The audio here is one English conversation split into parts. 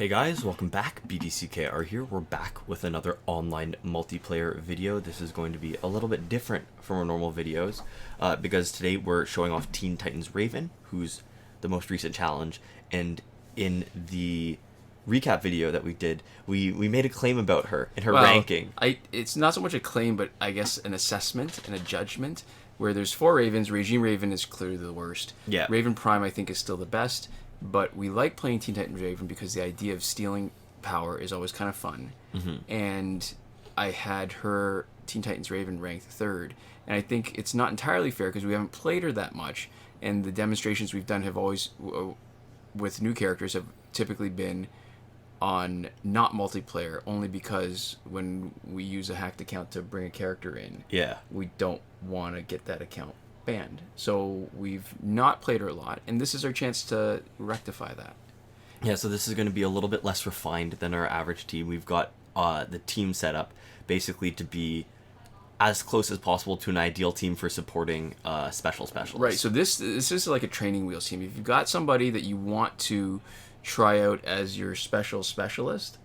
Hey guys, welcome back. BDCKR here. We're back with another online multiplayer video. This is going to be a little bit different from our normal videos because today we're showing off Teen Titans Raven, who's the most recent challenge. And in the recap video that we did, we made a claim about her and her ranking. It's not so much a claim, but I guess an assessment and a judgment. Where there's 4 Ravens, Regime Raven is clearly the worst. Yeah. Raven Prime, I think, is still the best. But we like playing Teen Titans Raven because the idea of stealing power is always kind of fun. Mm-hmm. And I had her Teen Titans Raven ranked 3rd. And I think it's not entirely fair because we haven't played her that much. And the demonstrations we've done have always, with new characters, have typically been on not multiplayer, only because when we use a hacked account to bring a character in, we don't want to get that account banned. So we've not played her a lot, and this is our chance to rectify that. Yeah, so this is going to be a little bit less refined than our average team. We've got the team set up basically to be as close as possible to an ideal team for supporting specialists. Right, so this is like a training wheels team. If you've got somebody that you want to try out as your specialist,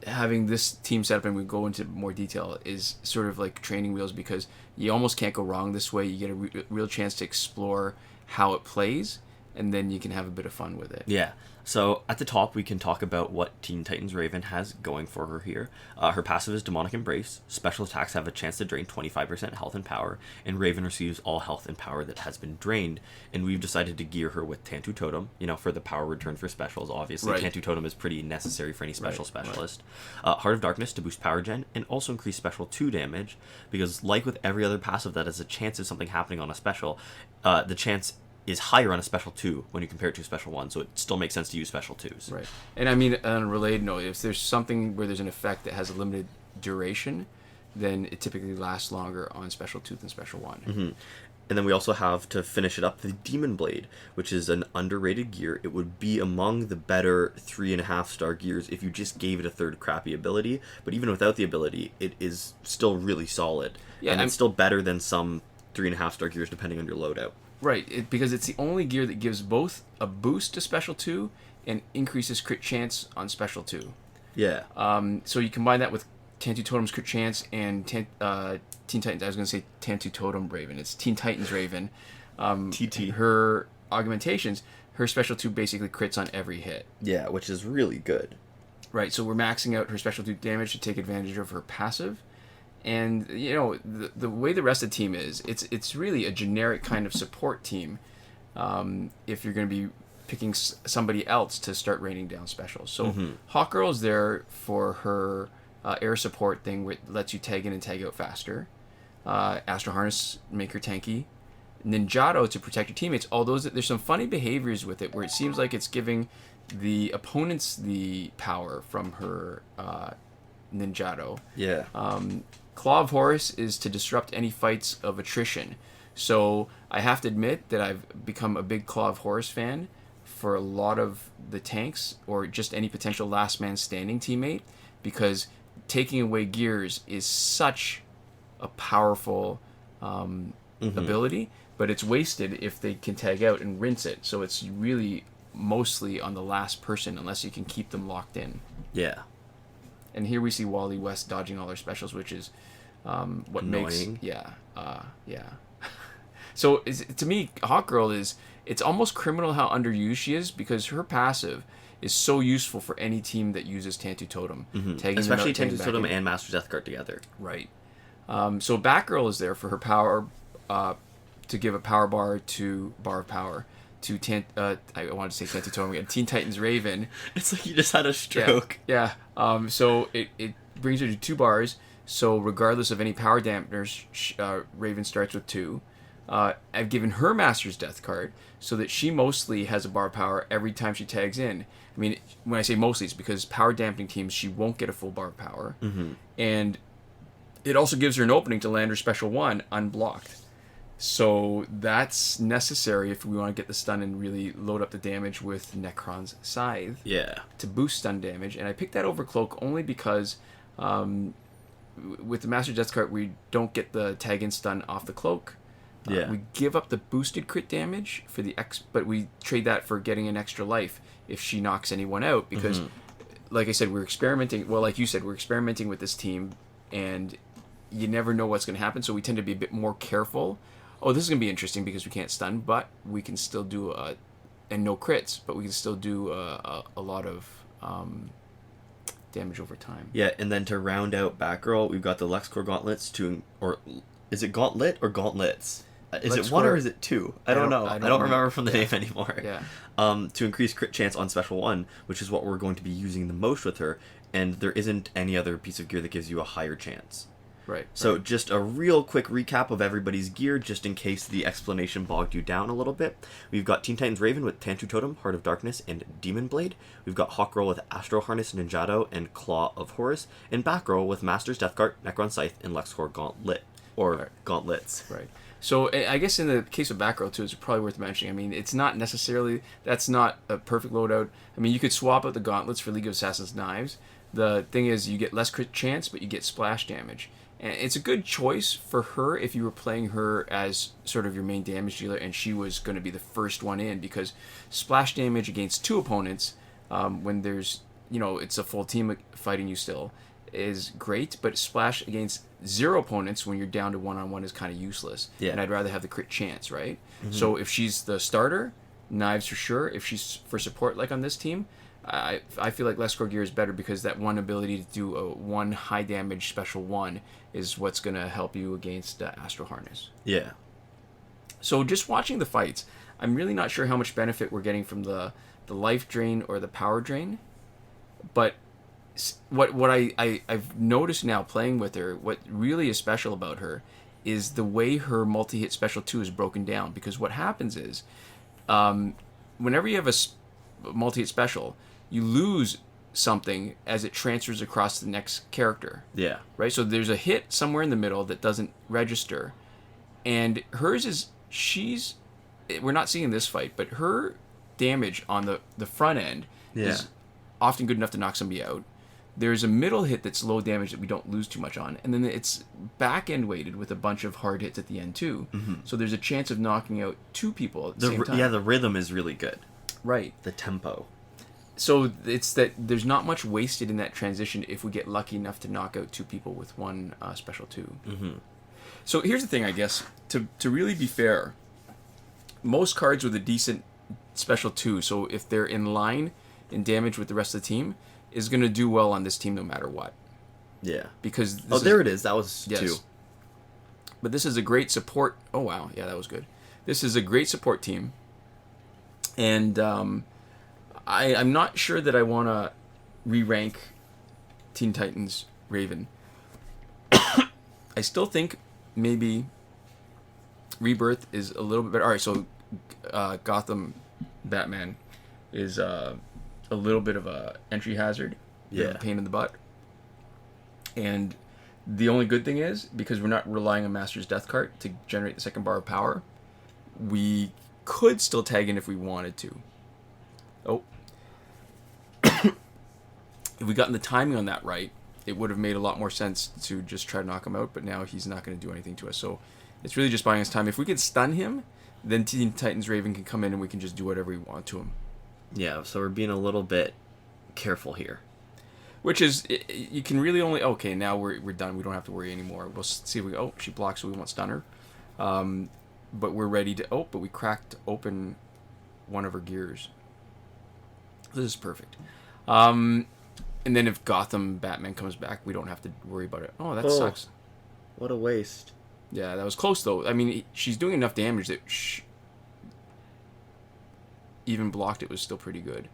having this team set up, and we go into more detail, is sort of like training wheels because you almost can't go wrong this way. You get a real chance to explore how it plays, and then you can have a bit of fun with it. Yeah. So at the top, we can talk about what Teen Titans Raven has going for her here. Her passive is Demonic Embrace. Special attacks have a chance to drain 25% health and power, and Raven receives all health and power that has been drained. And we've decided to gear her with Tantu Totem, for the power return for specials. Obviously, right. Tantu Totem is pretty necessary for any specialist. Heart of Darkness to boost power gen, and also increase special 2 damage, because like with every other passive that has a chance of something happening on a special, the chance is higher on a special 2 when you compare it to a special 1, so it still makes sense to use special 2s. Right. And I mean, on a related note, if there's something where there's an effect that has a limited duration, then it typically lasts longer on special 2 than special 1. Mm-hmm. And then we also have, to finish it up, the Demon Blade, which is an underrated gear. It would be among the better 3.5-star gears if you just gave it a 3rd crappy ability, but even without the ability, it is still really solid. Yeah, and it's still better than some 3.5-star gears depending on your loadout. Right, because it's the only gear that gives both a boost to Special 2 and increases crit chance on Special 2. Yeah. So you combine that with Tantu Totem's crit chance and Teen Titans. I was going to say Tantu Totem Raven. It's Teen Titans Raven. TT. Her augmentations, her Special 2 basically crits on every hit. Yeah, which is really good. Right, so we're maxing out her Special 2 damage to take advantage of her passive. And the way the rest of the team is, it's really a generic kind of support team. If you're going to be picking somebody else to start raining down specials, so Hawkgirl is there for her air support thing, which lets you tag in and tag out faster. Astro Harness make her tanky. Ninjato to protect your teammates. Although there's some funny behaviors with it, where it seems like it's giving the opponents the power from her Ninjato. Yeah. Claw of Horus is to disrupt any fights of attrition. So I have to admit that I've become a big Claw of Horus fan for a lot of the tanks, or just any potential last man standing teammate, because taking away gears is such a powerful ability, but it's wasted if they can tag out and rinse it. So it's really mostly on the last person unless you can keep them locked in. Yeah. And here we see Wally West dodging all their specials, which is what annoying. Makes... Yeah. So to me, Hawkgirl it's almost criminal how underused she is, because her passive is so useful for any team that uses Tantu Totem. Especially Tantu Totem and Master's Death Guard together. Right. So Batgirl is there for her power, to give a power bar to Bar of Power. To I wanted to say Tantu Totem again. Teen Titans Raven. It's like you just had a stroke. Yeah. So it brings her to 2 bars. So regardless of any power dampeners, Raven starts with 2. I've given her Master's Death card so that she mostly has a bar of power every time she tags in. I mean, when I say mostly, it's because power dampening teams, she won't get a full bar of power. And it also gives her an opening to land her Special 1 unblocked. So that's necessary if we want to get the stun and really load up the damage with Necron's Scythe. Yeah. To boost stun damage. And I picked that over Cloak only because with the Master Death card, we don't get the tag in stun off the Cloak. Yeah. We give up the boosted crit damage for the but we trade that for getting an extra life if she knocks anyone out, because like I said, we're experimenting. Well, like you said, we're experimenting with this team, and you never know what's going to happen. So we tend to be a bit more careful. Oh, this is going to be interesting because we can't stun, but we can still do and no crits, but we can still do a lot of damage over time. Yeah, and then to round out Batgirl, we've got the LexCorp Gauntlets or is it Gauntlet or Gauntlets? Is it one or is it two? I don't know. I don't remember from the name anymore. Yeah. To increase crit chance on special 1, which is what we're going to be using the most with her, and there isn't any other piece of gear that gives you a higher chance. Right. So just a real quick recap of everybody's gear, just in case the explanation bogged you down a little bit. We've got Teen Titans Raven with Tantu Totem, Heart of Darkness, and Demon Blade. We've got Hawkgirl with Astro Harness, Ninjato, and Claw of Horus. And Batgirl with Master's Deathcart, Necron Scythe, and LexCorp Gauntlet. Or Gauntlets. Right. So I guess in the case of Batgirl too, it's probably worth mentioning. I mean, it's not necessarily, that's not a perfect loadout. I mean, you could swap out the gauntlets for League of Assassins knives. The thing is, you get less crit chance, but you get splash damage. And it's a good choice for her if you were playing her as sort of your main damage dealer, and she was going to be the first one in, because splash damage against 2 opponents, when there's, it's a full team fighting you still, is great, but splash against 0 opponents when you're down to 1-on-1 is kind of useless. Yeah. And I'd rather have the crit chance, right? So if she's the starter, knives for sure. If she's for support, like on this team, I feel like LexCorp gear is better, because that one ability to do a 1 high damage special 1 is what's going to help you against Astro Harness. Yeah. So just watching the fights, I'm really not sure how much benefit we're getting from the life drain or the power drain, but what I've noticed now playing with her, what really is special about her is the way her multi-hit special 2 is broken down. Because what happens is, whenever you have a multi-hit special, you lose something as it transfers across to the next character. Yeah. Right? So there's a hit somewhere in the middle that doesn't register. And hers is, we're not seeing this fight, but her damage on the front end is often good enough to knock somebody out. There's a middle hit that's low damage that we don't lose too much on. And then it's back end weighted with a bunch of hard hits at the end too. So there's a chance of knocking out 2 people at the same time. Yeah, the rhythm is really good. Right. The tempo. So it's that there's not much wasted in that transition if we get lucky enough to knock out 2 people with 1 special 2. So here's the thing, I guess. To really be fair, most cards with a decent special 2, so if they're in line in damage with the rest of the team, is going to do well on this team no matter what. Yeah. Because there it is. That was 2. But this is a great support. Oh, wow. Yeah, that was good. This is a great support team. And I'm not sure that I want to re-rank Teen Titans Raven. I still think maybe Rebirth is a little bit better. All right, so Gotham Batman is a little bit of a entry hazard. Yeah. Pain in the butt. And the only good thing is, because we're not relying on Master's Deathcart to generate the second bar of power, we could still tag in if we wanted to. Oh. If we gotten the timing on that right, it would have made a lot more sense to just try to knock him out, but now he's not going to do anything to us. So it's really just buying us time. If we could stun him, then Teen Titans Raven can come in and we can just do whatever we want to him. Yeah, so we're being a little bit careful here. Which is, you can really only, okay, now we're done. We don't have to worry anymore. We'll see if we, she blocks, so we won't stun her. But we're ready to, but we cracked open one of her gears. This is perfect. And then if Gotham Batman comes back, we don't have to worry about it. Oh, that sucks. What a waste. Yeah, that was close, though. I mean, she's doing enough damage that even blocked it was still pretty good.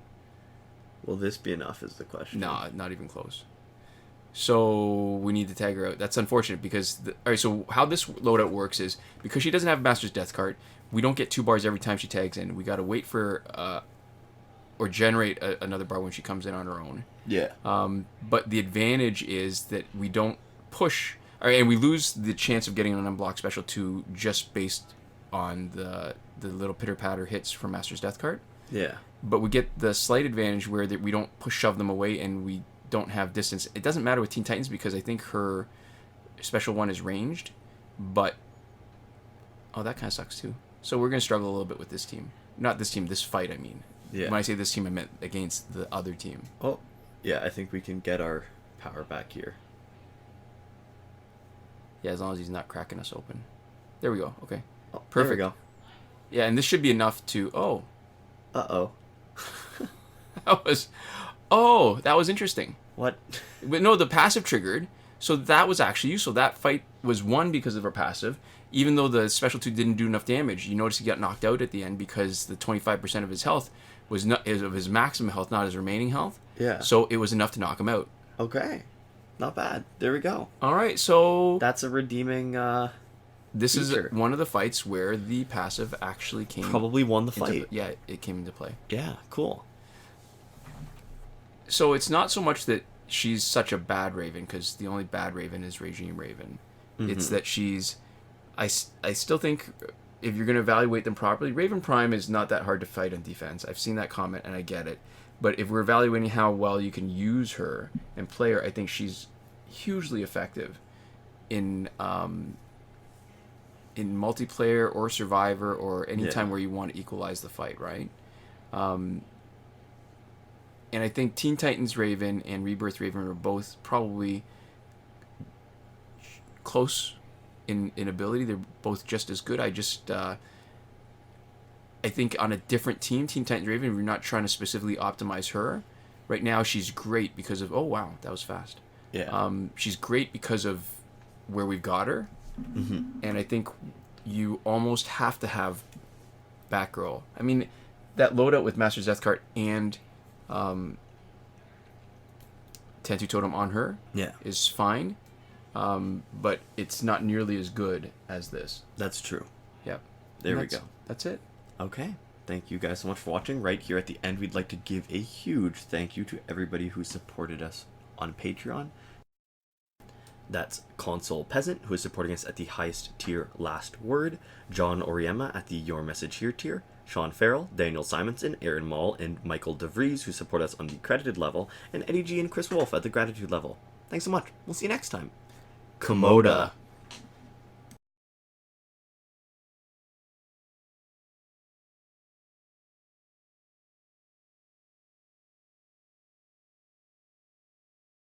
Will this be enough is the question. Nah, not even close. So we need to tag her out. That's unfortunate because... Alright, so how this loadout works is, because she doesn't have Master's Deathcart, we don't get 2 bars every time she tags in. We gotta wait for... or generate another bar when she comes in on her own. Yeah. But the advantage is that we don't push... and we lose the chance of getting an unblocked special 2 just based on the little pitter-patter hits from Master's Deathcart. Yeah. But we get the slight advantage where that we don't shove them away and we don't have distance. It doesn't matter with Teen Titans because I think her special 1 is ranged, but Oh, that kind of sucks too. So we're going to struggle a little bit with this team. Not this team, this fight, I mean. Yeah. When I say this team, I meant against the other team. Oh, yeah, I think we can get our power back here. Yeah, as long as he's not cracking us open. There we go. Okay. Oh, Perfect. There we go. Yeah, and this should be enough to... Oh. Uh-oh. That was interesting. What? But no, the passive triggered. So that was actually useful. That fight was won because of our passive. Even though the special 2 didn't do enough damage, you notice he got knocked out at the end because the 25% of his health was not is of his maximum health, not his remaining health. Yeah. So it was enough to knock him out. Okay. Not bad. There we go. All right, so That's a redeeming, this feature. is one of the fights where the passive actually came. probably won the into, fight. yeah, it came into play. Yeah, cool. So it's not so much that she's such a bad Raven, because the only bad Raven is Regime Raven. It's that she's... I still think if you're going to evaluate them properly, Raven Prime is not that hard to fight on defense. I've seen that comment and I get it. But if we're evaluating how well you can use her and play her, I think she's hugely effective in multiplayer or Survivor or any time where you want to equalize the fight, right? And I think Teen Titans Raven and Rebirth Raven are both probably close in ability. They're both just as good. I think on a different team, Teen Titans Raven, we're not trying to specifically optimize her. Right now, she's great because of... Oh, wow, that was fast. Yeah. She's great because of where we've got her. And I think you almost have to have Batgirl. I mean, that loadout with Master's Death Cart and Tentu Totem on her Yeah. is fine. But it's not nearly as good as this. That's true. Yep. There And we go. That's it. Okay. Thank you guys so much for watching. Right here at the end, we'd like to give a huge thank you to everybody who supported us on Patreon. That's Console Peasant, who is supporting us at the highest tier Last Word, John Oriema at the Your Message Here tier, Sean Farrell, Daniel Simonson, Aaron Mall, and Michael DeVries, who support us on the credited level, and Eddie G and Chris Wolf at the gratitude level. Thanks so much. We'll see you next time. Komoda.